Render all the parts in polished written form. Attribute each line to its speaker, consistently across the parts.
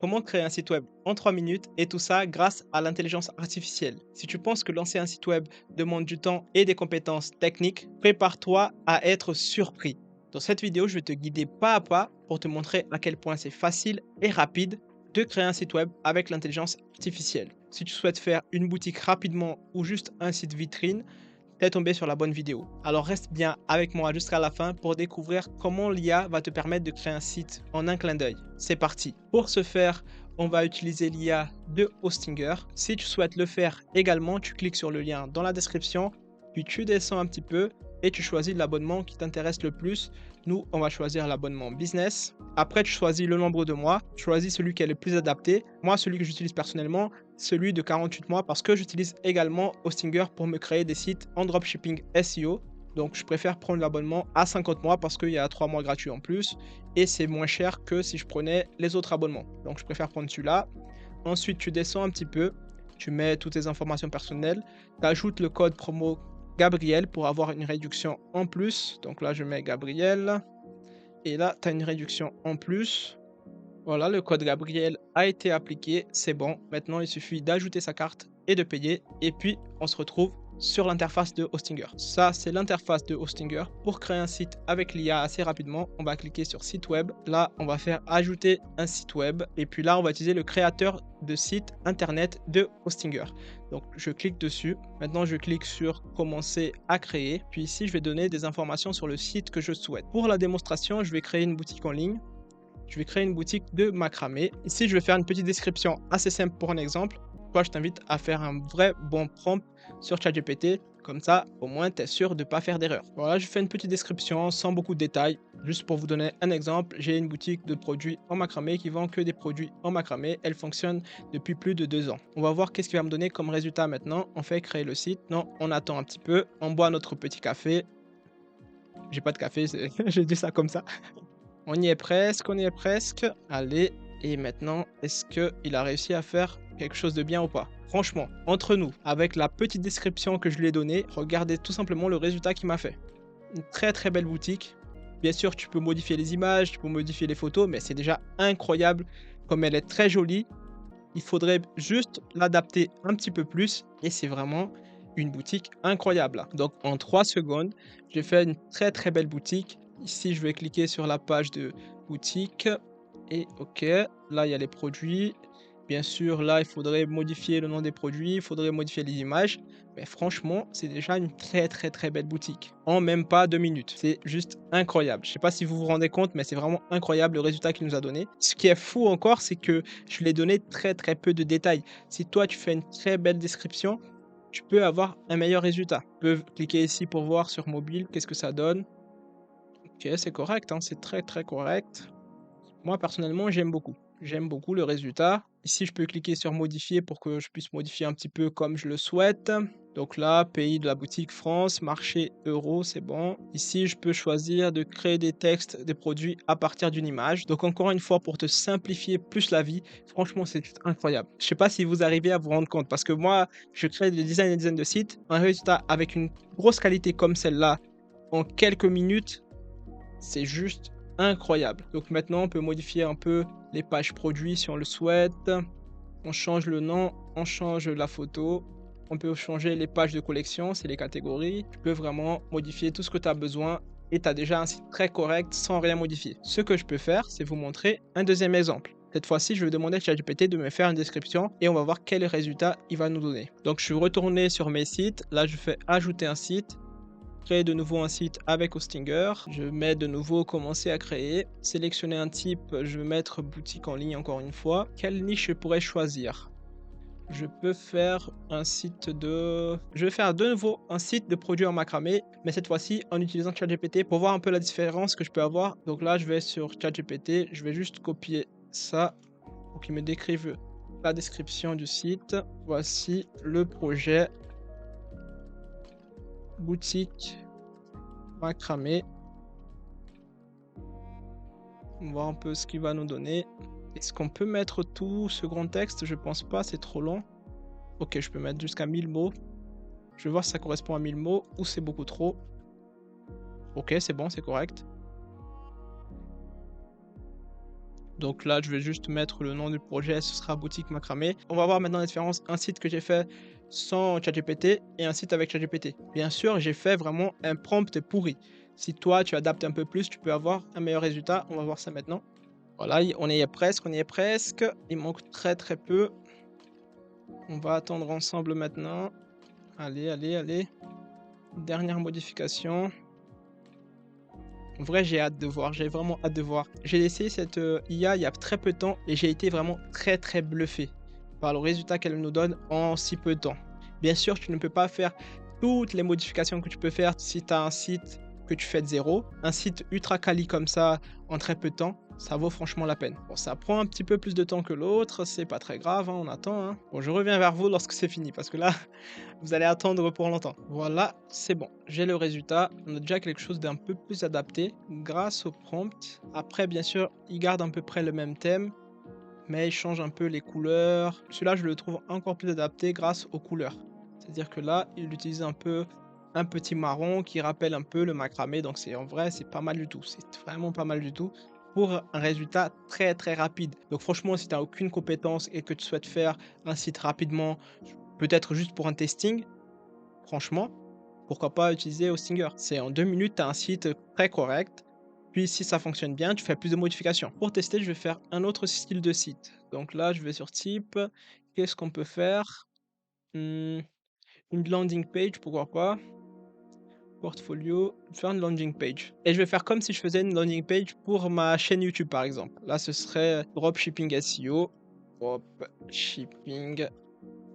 Speaker 1: Comment créer un site web en 3 minutes et tout ça grâce à l'intelligence artificielle. Si tu penses que lancer un site web demande du temps et des compétences techniques, prépare-toi à être surpris. Dans cette vidéo, je vais te guider pas à pas pour te montrer à quel point c'est facile et rapide de créer un site web avec l'intelligence artificielle. Si tu souhaites faire une boutique rapidement ou juste un site vitrine, t'es tombé sur la bonne vidéo. Alors reste bien avec moi jusqu'à la fin pour découvrir comment l'IA va te permettre de créer un site en un clin d'œil. C'est parti. Pour ce faire, on va utiliser l'IA de Hostinger. Si tu souhaites le faire également, tu cliques sur le lien dans la description, puis tu descends un petit peu et tu choisis l'abonnement qui t'intéresse le plus. Nous, on va choisir l'abonnement business. Après, tu choisis le nombre de mois, tu choisis celui qui est le plus adapté. Moi, celui que j'utilise personnellement, celui de 48 mois parce que j'utilise également Hostinger pour me créer des sites en dropshipping SEO. Donc, je préfère prendre l'abonnement à 50 mois parce qu'il y a 3 mois gratuits en plus et c'est moins cher que si je prenais les autres abonnements. Donc, je préfère prendre celui-là. Ensuite, tu descends un petit peu, tu mets toutes tes informations personnelles, tu ajoutes le code promo Gabriel pour avoir une réduction en plus. Donc là, je mets Gabriel et là, tu as une réduction en plus. Voilà, le code Gabriel a été appliqué, c'est bon. Maintenant, il suffit d'ajouter sa carte et de payer. Et puis, on se retrouve sur l'interface de Hostinger. Ça, c'est l'interface de Hostinger. Pour créer un site avec l'IA assez rapidement, on va cliquer sur site web. Là, on va faire ajouter un site web. Et puis là, on va utiliser le créateur de site internet de Hostinger. Donc, je clique dessus. Maintenant, je clique sur commencer à créer. Puis ici, je vais donner des informations sur le site que je souhaite. Pour la démonstration, je vais créer une boutique en ligne. Je vais créer une boutique de macramé. Ici, je vais faire une petite description assez simple pour un exemple. Toi, je t'invite à faire un vrai bon prompt sur ChatGPT. Comme ça, au moins, tu es sûr de ne pas faire d'erreur. Voilà, je fais une petite description sans beaucoup de détails. Juste pour vous donner un exemple, j'ai une boutique de produits en macramé qui vend que des produits en macramé. Elle fonctionne depuis plus de 2 ans. On va voir qu'est-ce qu'il va me donner comme résultat maintenant. On fait créer le site. Non, on attend un petit peu. On boit notre petit café. J'ai pas de café, j'ai dit ça comme ça. On y est presque, on y est presque. Allez, et maintenant, est-ce qu'il a réussi à faire quelque chose de bien ou pas? Franchement, entre nous, avec la petite description que je lui ai donnée, regardez tout simplement le résultat qu'il m'a fait. Une très très belle boutique. Bien sûr, tu peux modifier les images, tu peux modifier les photos, mais c'est déjà incroyable comme elle est très jolie. Il faudrait juste l'adapter un petit peu plus et c'est vraiment une boutique incroyable. Donc en 3 secondes, j'ai fait une très très belle boutique. Ici, je vais cliquer sur la page de boutique et OK, là il y a les produits. Bien sûr, là il faudrait modifier le nom des produits, il faudrait modifier les images. Mais franchement, c'est déjà une très très très belle boutique. En même pas 2 minutes. C'est juste incroyable. Je sais pas si vous vous rendez compte, mais c'est vraiment incroyable le résultat qu'il nous a donné. Ce qui est fou encore, c'est que je lui ai donné très très peu de détails. Si toi tu fais une très belle description, tu peux avoir un meilleur résultat. Tu peux cliquer ici pour voir sur mobile, qu'est-ce que ça donne. Ok, c'est correct, hein, c'est très très correct. Moi personnellement, j'aime beaucoup. J'aime beaucoup le résultat. Ici, je peux cliquer sur modifier pour que je puisse modifier un petit peu comme je le souhaite. Donc là, pays de la boutique France, marché euro, c'est bon. Ici, je peux choisir de créer des textes, des produits à partir d'une image. Donc encore une fois, pour te simplifier plus la vie, franchement, c'est juste incroyable. Je sais pas si vous arrivez à vous rendre compte parce que moi, je crée des dizaines et des dizaines de sites. Un résultat avec une grosse qualité comme celle-là, en quelques minutes, c'est juste incroyable. Donc maintenant, on peut modifier un peu les pages produits si on le souhaite. On change le nom, on change la photo. On peut changer les pages de collection, c'est les catégories. Tu peux vraiment modifier tout ce que tu as besoin et tu as déjà un site très correct sans rien modifier. Ce que je peux faire, c'est vous montrer un deuxième exemple. Cette fois-ci, je vais demander à ChatGPT de me faire une description et on va voir quel résultat il va nous donner. Donc, je suis retourné sur mes sites. Là, je fais ajouter un site. Créer de nouveau un site avec Hostinger. Je mets de nouveau commencer à créer. Sélectionner un type, je vais mettre boutique en ligne encore une fois. Quelle niche je pourrais choisir? Je peux faire un site de... Je vais faire de nouveau un site de produits en macramé, mais cette fois-ci en utilisant ChatGPT pour voir un peu la différence que je peux avoir. Donc là, je vais sur ChatGPT, je vais juste copier ça pour qu'il me décrive la description du site. Voici le projet boutique macramé. On va voir un peu ce qu'il va nous donner. Est-ce qu'on peut mettre tout ce grand texte? Je pense pas, c'est trop long. Ok, je peux mettre jusqu'à 1000 mots. Je vais voir si ça correspond à 1000 mots ou c'est beaucoup trop. Ok, c'est bon, c'est correct. Donc là, je vais juste mettre le nom du projet, ce sera boutique macramé. On va voir maintenant la différence, un site que j'ai fait sans ChatGPT et un site avec ChatGPT. Bien sûr, j'ai fait vraiment un prompt pourri. Si toi, tu adaptes un peu plus, tu peux avoir un meilleur résultat. On va voir ça maintenant. Voilà, on y est presque, on y est presque. Il manque très très peu. On va attendre ensemble maintenant. Allez, allez, allez. Dernière modification. En vrai, j'ai hâte de voir, j'ai vraiment hâte de voir. J'ai essayé cette IA il y a très peu de temps et j'ai été vraiment très très bluffé par le résultat qu'elle nous donne en si peu de temps. Bien sûr, tu ne peux pas faire toutes les modifications que tu peux faire si tu as un site que tu fais de zéro. Un site ultra quali comme ça en très peu de temps, ça vaut franchement la peine. Bon, ça prend un petit peu plus de temps que l'autre, c'est pas très grave, hein, on attend, hein. Bon, je reviens vers vous lorsque c'est fini parce que là, vous allez attendre pour longtemps. Voilà, c'est bon. J'ai le résultat. On a déjà quelque chose d'un peu plus adapté grâce au prompt. Après, bien sûr, il garde à peu près le même thème, mais il change un peu les couleurs. Celui-là, je le trouve encore plus adapté grâce aux couleurs. C'est-à-dire que là, il utilise un peu un petit marron qui rappelle un peu le macramé. Donc c'est en vrai, c'est pas mal du tout. C'est vraiment pas mal du tout pour un résultat très très rapide. Donc franchement, si tu n'as aucune compétence et que tu souhaites faire un site rapidement, peut-être juste pour un testing, franchement, pourquoi pas utiliser Hostinger? C'est en 2 minutes, tu as un site très correct. Puis si ça fonctionne bien, tu fais plus de modifications. Pour tester, je vais faire un autre style de site. Donc là, je vais sur type. Qu'est-ce qu'on peut faire? Une landing page, pourquoi pas? Portfolio, faire une landing page. Et je vais faire comme si je faisais une landing page pour ma chaîne YouTube, par exemple. Là, ce serait dropshipping SEO. Dropshipping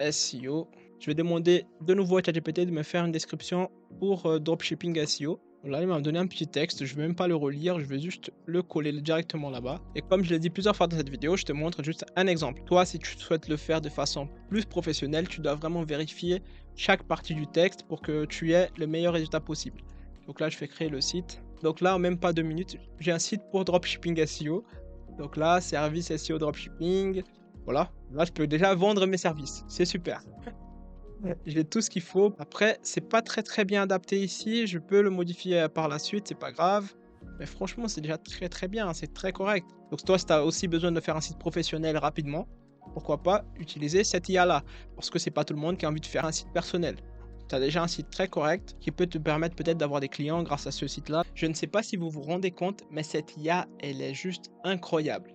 Speaker 1: SEO. Je vais demander de nouveau à ChatGPT de me faire une description pour dropshipping SEO. Là, il m'a donné un petit texte, je ne vais même pas le relire, je vais juste le coller directement là-bas. Et comme je l'ai dit plusieurs fois dans cette vidéo, je te montre juste un exemple. Toi, si tu souhaites le faire de façon plus professionnelle, tu dois vraiment vérifier chaque partie du texte pour que tu aies le meilleur résultat possible. Donc là, je fais créer le site. Donc là, en même pas 2 minutes, j'ai un site pour dropshipping SEO. Donc là, service SEO dropshipping. Voilà, là, je peux déjà vendre mes services. C'est super. J'ai tout ce qu'il faut. Après, c'est pas très très bien adapté ici. Je peux le modifier par la suite, c'est pas grave. Mais franchement, c'est déjà très très bien, c'est très correct. Donc toi, si tu as aussi besoin de faire un site professionnel rapidement, pourquoi pas utiliser cette IA-là? Parce que c'est pas tout le monde qui a envie de faire un site personnel. Tu as déjà un site très correct qui peut te permettre peut-être d'avoir des clients grâce à ce site-là. Je ne sais pas si vous vous rendez compte, mais cette IA, elle est juste incroyable.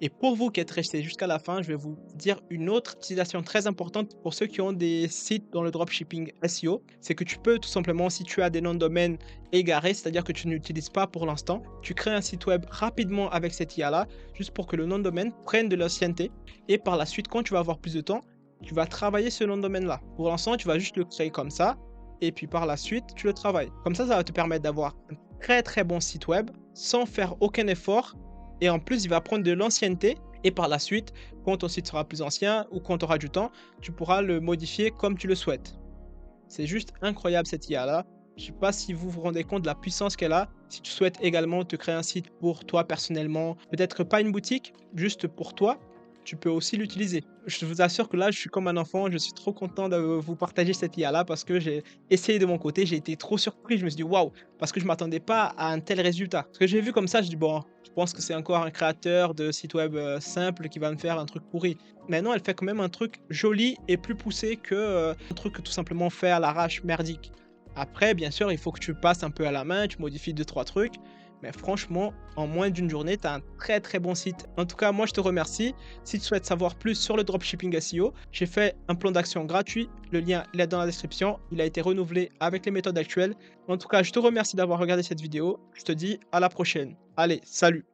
Speaker 1: Et pour vous qui êtes restés jusqu'à la fin, je vais vous dire une autre utilisation très importante pour ceux qui ont des sites dans le dropshipping SEO. C'est que tu peux tout simplement, si tu as des noms de domaine égarés, c'est-à-dire que tu n'utilises pas pour l'instant, tu crées un site web rapidement avec cette IA-là, juste pour que le nom de domaine prenne de l'ancienneté. Et par la suite, quand tu vas avoir plus de temps, tu vas travailler ce nom de domaine-là. Pour l'instant, tu vas juste le créer comme ça. Et puis par la suite, tu le travailles. Comme ça va te permettre d'avoir un très très bon site web sans faire aucun effort. Et en plus, il va prendre de l'ancienneté. Et par la suite, quand ton site sera plus ancien ou quand tu auras du temps, tu pourras le modifier comme tu le souhaites. C'est juste incroyable cette IA-là. Je ne sais pas si vous vous rendez compte de la puissance qu'elle a. Si tu souhaites également te créer un site pour toi personnellement, peut-être pas une boutique, juste pour toi, tu peux aussi l'utiliser. Je vous assure que là, je suis comme un enfant, je suis trop content de vous partager cette IA-là parce que j'ai essayé de mon côté, j'ai été trop surpris, je me suis dit waouh, parce que je ne m'attendais pas à un tel résultat. Ce que j'ai vu comme ça, je dis bon, je pense que c'est encore un créateur de site web simple qui va me faire un truc pourri. Mais non, elle fait quand même un truc joli et plus poussé que un truc tout simplement fait à l'arrache merdique. Après, bien sûr, il faut que tu passes un peu à la main, tu modifies 2-3 trucs. Mais franchement, en moins d'une journée, tu as un très très bon site. En tout cas, moi je te remercie. Si tu souhaites savoir plus sur le dropshipping SEO, j'ai fait un plan d'action gratuit. Le lien il est dans la description. Il a été renouvelé avec les méthodes actuelles. En tout cas, je te remercie d'avoir regardé cette vidéo. Je te dis à la prochaine. Allez, salut!